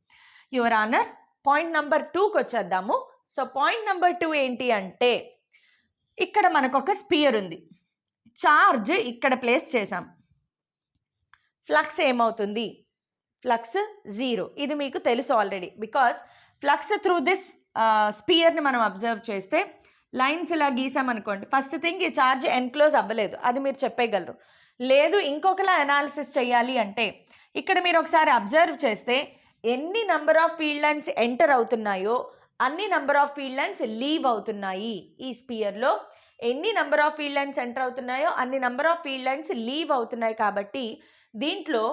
Your honour, point number 2కి వచ్చేద్దాము. సో పాయింట్ నెంబర్ 2 ఏంటి అంటే ఇక్కడ మనకు ఒక స్పియర్ ఉంది, చార్జ్ ఇక్కడ ప్లేస్ చేసాం, ఫ్లక్స్ ఏమవుతుంది, ఫ్లక్స్ 0. ఇది మీకు తెలుసు already, because flux through this స్పియర్ని మనం అబ్జర్వ్ చేస్తే లైన్స్ ఇలా గీసామనుకోండి, ఫస్ట్ థింగ్ ఈ ఛార్జ్ ఎన్క్లోజ్ అవ్వలేదు, అది మీరు చెప్పేయగలరు. లేదు ఇంకొకలా అనాలిసిస్ చేయాలి అంటే ఇక్కడ మీరు ఒకసారి అబ్జర్వ్ చేస్తే ఎన్ని number of field lines enter అవుతున్నాయో అన్ని number of field lines leave అవుతున్నాయి. ఈ స్పియర్లో ఎన్ని number of field lines enter అవుతున్నాయో అన్ని number of field lines leave అవుతున్నాయి. కాబట్టి దీంట్లో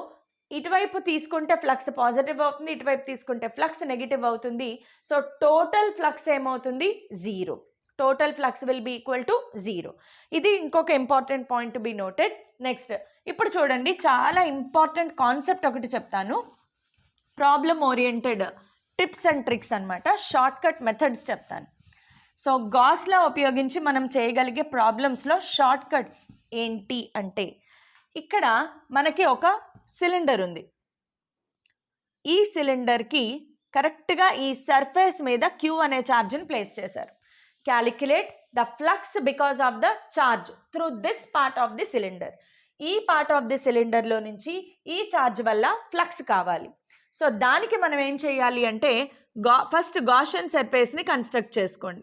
ఇటువైపు తీసుకుంటే ఫ్లక్స్ పాజిటివ్ అవుతుంది, ఇటువైపు తీసుకుంటే ఫ్లక్స్ నెగిటివ్ అవుతుంది. సో టోటల్ ఫ్లక్స్ ఏమవుతుంది? 0. Total flux will be equal to 0. ఇది ఇంకొక important point to be noted. Next ఇప్పుడు చూడండి, చాలా ఇంపార్టెంట్ కాన్సెప్ట్ ఒకటి చెప్తాను. Problem oriented tips and tricks అనమాట, షార్ట్ కట్ మెథడ్స్ చెప్తాను. సో గాస్లా ఉపయోగించి మనం చేయగలిగే ప్రాబ్లమ్స్లో షార్ట్ కట్స్ ఏంటి అంటే, ఇక్కడ మనకి ఒక సిలిండర్ ఉంది. ఈ సిలిండర్కి కరెక్ట్గా ఈ సర్ఫేస్ మీద Q అనే ఛార్జ్ని ప్లేస్ చేశారు. Calculate the flux because of the charge through this part of the cylinder. ఈ పార్ట్ ఆఫ్ ది సిలిండర్లో నుంచి ఈ ఛార్జ్ వల్ల ఫ్లక్స్ కావాలి. సో దానికి మనం ఏం చేయాలి అంటే ఫస్ట్ గాషియన్ సర్ఫేస్ని కన్స్ట్రక్ట్ చేసుకోండి.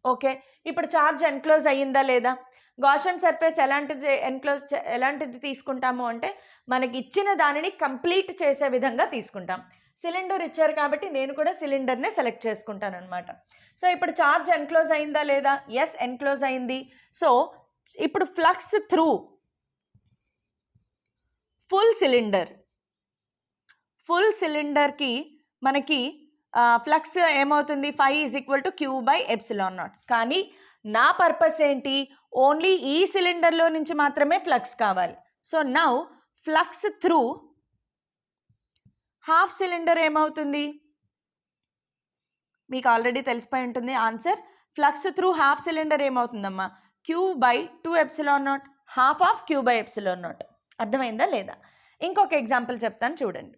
ఓకే, ఇప్పుడు ఛార్జ్ ఎన్క్లోజ్ అయ్యిందా లేదా? గాషియన్ సర్ఫేస్ ఎలాంటిది తీసుకుంటాము అంటే మనకి ఇచ్చిన దానిని కంప్లీట్ చేసే విధంగా తీసుకుంటాం. సిలిండర్ ఇచ్చారు కాబట్టి నేను కూడా సిలిండర్నే సెలెక్ట్ చేసుకుంటాను అనమాట. సో ఇప్పుడు ఛార్జ్ ఎన్క్లోజ్ అయిందా లేదా? ఎస్, ఎన్క్లోజ్ అయింది. సో ఇప్పుడు ఫ్లక్స్ త్రూ ఫుల్ సిలిండర్కి మనకి ఫ్లక్స్ ఏమవుతుంది? phi is equal to Q/ε0. కానీ నా పర్పస్ ఏంటి? ఓన్లీ ఈ సిలిండర్లో నుంచి మాత్రమే ఫ్లక్స్ కావాలి. So now flux through half cylinder ఏమవుతుంది? మీకు ఆల్రెడీ తెలిసిపోయి ఉంటుంది answer. Flux through half cylinder ఏమవుతుందమ్మా? Q/2ε0, half of Q/ε0. అర్థమైందా లేదా? ఇంకొక ఎగ్జాంపుల్ చెప్తాను చూడండి.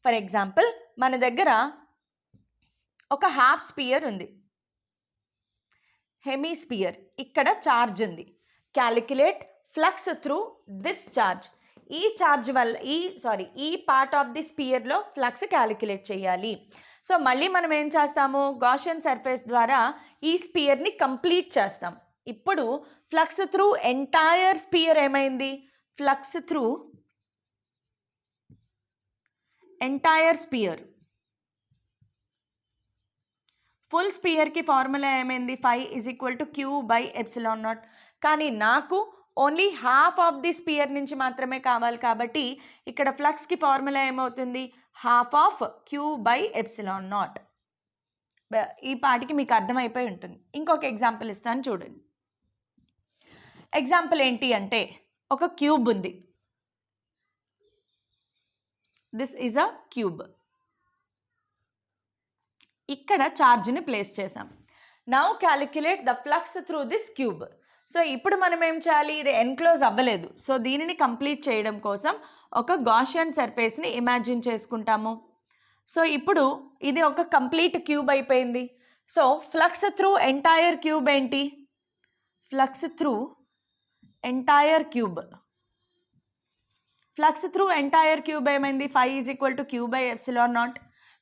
ఫర్ ఎగ్జాంపుల్ మన దగ్గర ఒక హాఫ్ స్పియర్ ఉంది, హెమీస్పియర్. ఇక్కడ ఛార్జ్ ఉంది. Calculate flux through this charge. ఈ ఛార్జ్ వల్ల ఈ పార్ట్ ఆఫ్ ది స్పియర్లో ఫ్లక్స్ క్యాలిక్యులేట్ చేయాలి. సో మళ్ళీ మనం ఏం చేస్తాము? గాషియన్ సర్ఫేస్ ద్వారా ఈ స్పియర్ని కంప్లీట్ చేస్తాం. ఇప్పుడు ఫ్లక్స్ త్రూ ఎంటైర్ స్పియర్ ఏమైంది? Flux through entire sphere, full స్పియర్కి ఫార్ములా ఏమైంది? phi is equal to Q/ε0. కానీ నాకు only half of the sphere నుంచి మాత్రమే కావాలి కాబట్టి ఇక్కడ ఫ్లక్స్కి ఫార్ములా ఏమవుతుంది? Half of Q/ε0. ఈ పాటికి మీకు అర్థమైపోయి ఉంటుంది. ఇంకొక ఎగ్జాంపుల్ ఇస్తాను చూడండి. ఎగ్జాంపుల్ ఏంటి అంటే ఒక క్యూబ్ ఉంది. This is a cube. ఇక్కడ ఛార్జ్ని ప్లేస్ చేసాం. Now calculate the flux through this cube. So ఇప్పుడు మనం ఏం చేయాలి? ఇది ఎన్క్లోజ్ అవ్వలేదు. సో దీనిని కంప్లీట్ చేయడం కోసం ఒక గాషియన్ సర్ఫేస్ని ఇమాజిన్ చేసుకుంటాము. సో ఇప్పుడు ఇది ఒక కంప్లీట్ క్యూబ్ అయిపోయింది. So flux through entire cube ఏంటి? Flux through entire cube. Flux through entire cube ఏమైంది? phi is equal to Q/ε0.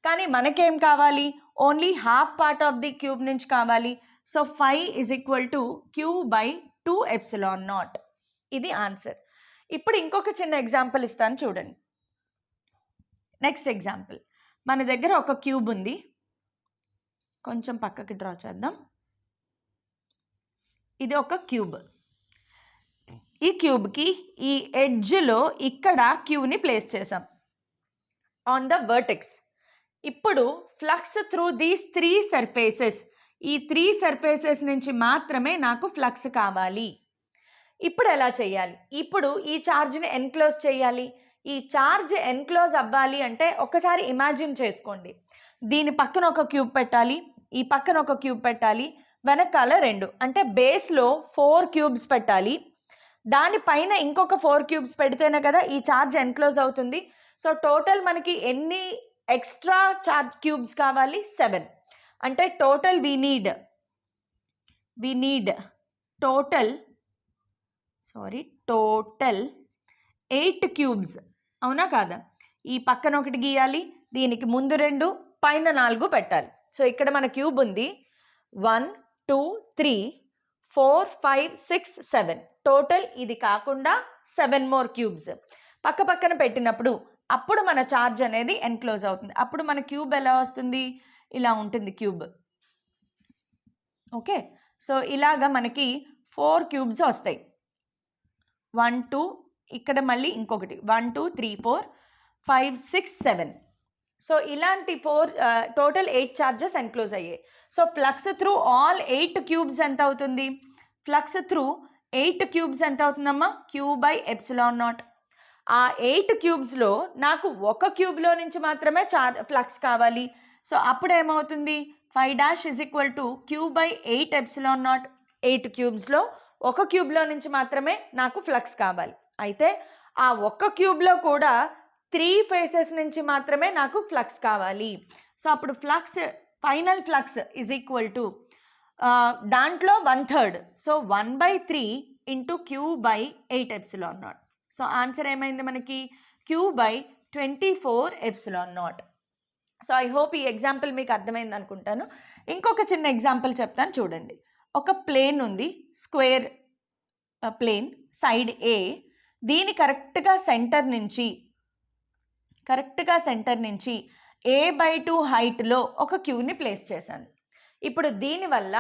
కానీ మనకేం కావాలి? Only half part of the cube నుంచి కావాలి. So phi is equal to Q/2ε0. ఇది ఆన్సర్. ఇప్పుడు ఇంకొక చిన్న ఎగ్జాంపుల్ ఇస్తాను చూడండి. నెక్స్ట్ ఎగ్జాంపుల్, మన దగ్గర ఒక క్యూబ్ ఉంది. కొంచెం పక్కకి డ్రా చేద్దాం. ఇది ఒక క్యూబ్. ఈ క్యూబ్కి ఈ ఎడ్జ్లో ఇక్కడ క్యూని ప్లేస్ చేసాం ఆన్ ద వర్టెక్స్. ఇప్పుడు ఫ్లక్స్ త్రూ దీస్ 3 సర్ఫేసెస్, ఈ 3 సర్ఫేసెస్ నుంచి మాత్రమే నాకు ఫ్లక్స్ కావాలి. ఇప్పుడు ఎలా చేయాలి? ఇప్పుడు ఈ ఛార్జ్ని ఎన్క్లోజ్ చేయాలి. ఈ ఛార్జ్ ఎన్క్లోజ్ అవ్వాలి అంటే ఒకసారి ఇమాజిన్ చేసుకోండి. దీని పక్కన ఒక క్యూబ్ పెట్టాలి, ఈ పక్కన ఒక క్యూబ్ పెట్టాలి, వెనకాల 2 అంటే బేస్లో 4 క్యూబ్స్ పెట్టాలి. దానిపైన ఇంకొక 4 క్యూబ్స్ పెడితేనే కదా ఈ ఛార్జ్ ఎన్క్లోజ్ అవుతుంది. సో టోటల్ మనకి ఎన్ని ఎక్స్ట్రా ఛార్జ్ క్యూబ్స్ కావాలి? 7. అంటే total we need total 8 cubes. అవునా కాదా? ఈ పక్కన ఒకటి గీయాలి, దీనికి ముందు 2, పైన 4 పెట్టాలి. సో ఇక్కడ మన క్యూబ్ ఉంది. 1 2 3 4 5 6 7 టోటల్ ఇది కాకుండా 7 మోర్ క్యూబ్స్ పక్క పక్కన పెట్టినప్పుడు అప్పుడు మన ఛార్జ్ అనేది ఎన్క్లోజ్ అవుతుంది. అప్పుడు మన క్యూబ్ ఎలా వస్తుంది, ఇలా ఉంటుంది క్యూబ్. ఓకే, సో ఇలాగా మనకి 4 క్యూబ్స్ వస్తాయి. 1 2 ఇక్కడ మళ్ళీ ఇంకొకటి 1 2 3 4 5 6 7. సో ఇలాంటి 4 టోటల్ 8 ఛార్జెస్ ఎన్క్లోజ్ అయ్యాయి. So flux through all 8 cubes ఎంత అవుతుంది, ఫ్లక్స్ త్రూ 8 క్యూబ్స్ ఎంత అవుతుందమ్మా, Q/ε0. ఆ 8 క్యూబ్స్లో నాకు ఒక క్యూబ్లో నుంచి మాత్రమే ఫ్లక్స్ కావాలి. సో అప్పుడు ఏమవుతుంది, 5' = Q/8ε0. 8 క్యూబ్స్లో ఒక క్యూబ్లో నుంచి మాత్రమే నాకు ఫ్లక్స్ కావాలి. అయితే ఆ ఒక్క క్యూబ్లో కూడా 3 ఫేసెస్ నుంచి మాత్రమే నాకు ఫ్లక్స్ కావాలి. సో అప్పుడు ఫ్లక్స్, ఫైనల్ ఫ్లక్స్ = దాంట్లో 1/3. So 1/3 × Q/8ε0. సో ఆన్సర్ ఏమైంది మనకి, Q/24ε0. సో ఐ హోప్ ఈ ఎగ్జాంపుల్ మీకు అర్థమైంది అనుకుంటాను. ఇంకొక చిన్న ఎగ్జాంపుల్ చెప్తాను చూడండి. ఒక ప్లేన్ ఉంది, స్క్వేర్ ప్లేన్, సైడ్ ఏ. దీని కరెక్ట్గా సెంటర్ నుంచి A/2 హైట్లో ఒక క్యూని ప్లేస్ చేశాను. ఇప్పుడు దీనివల్ల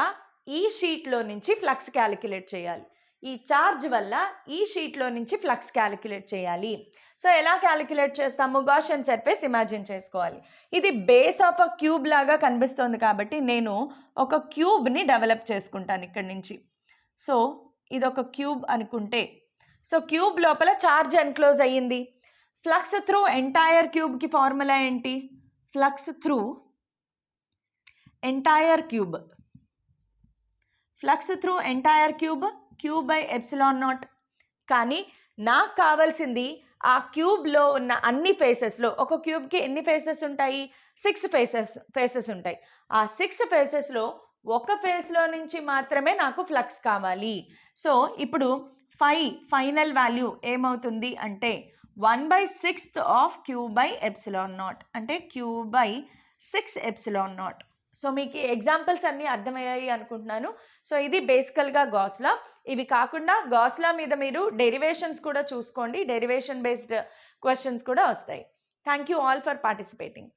ఈ షీట్లో నుంచి ఫ్లక్స్ క్యాలిక్యులేట్ చేయాలి. ఈ ఛార్జ్ వల్ల ఈ షీట్లో నుంచి ఫ్లక్స్ క్యాలిక్యులేట్ చేయాలి. సో ఎలా క్యాలిక్యులేట్ చేస్తాము, గాషియన్ సర్ఫేస్ ఇమాజిన్ చేసుకోవాలి. ఇది బేస్ ఆఫ్ అ క్యూబ్ లాగా కనిపిస్తుంది కాబట్టి నేను ఒక క్యూబ్ని డెవలప్ చేసుకుంటాను ఇక్కడి నుంచి. సో ఇది ఒక క్యూబ్ అనుకుంటే, సో క్యూబ్ లోపల ఛార్జ్ ఎన్క్లోజ్ అయ్యింది. ఫ్లక్స్ త్రూ ఎంటైర్ క్యూబ్కి ఫార్ములా ఏంటి, flux through entire cube, flux through entire cube Q/ε0. కానీ నాకు కావాల్సింది ఆ క్యూబ్లో ఉన్న అన్ని ఫేసెస్లో, ఒక క్యూబ్కి ఎన్ని ఫేసెస్ ఉంటాయి, 6 ఫేసెస్ ఉంటాయి. ఆ 6 ఫేసెస్లో ఒక ఫేస్లో నుంచి మాత్రమే నాకు ఫ్లక్స్ కావాలి. సో ఇప్పుడు ఫైనల్ వాల్యూ ఏమవుతుంది అంటే 1/6 ఆఫ్ Q/ε0, అంటే Q/6ε0. సో మీకు ఎగ్జాంపుల్స్ అన్నీ అర్థమయ్యాయి అనుకుంటున్నాను. సో ఇది బేసికల్గా గాస్ లా. ఇవి కాకుండా గాస్ లా మీద మీరు డెరివేషన్స్ కూడా చూసుకోండి, డెరివేషన్ బేస్డ్ క్వశ్చన్స్ కూడా వస్తాయి. Thank you all for participating.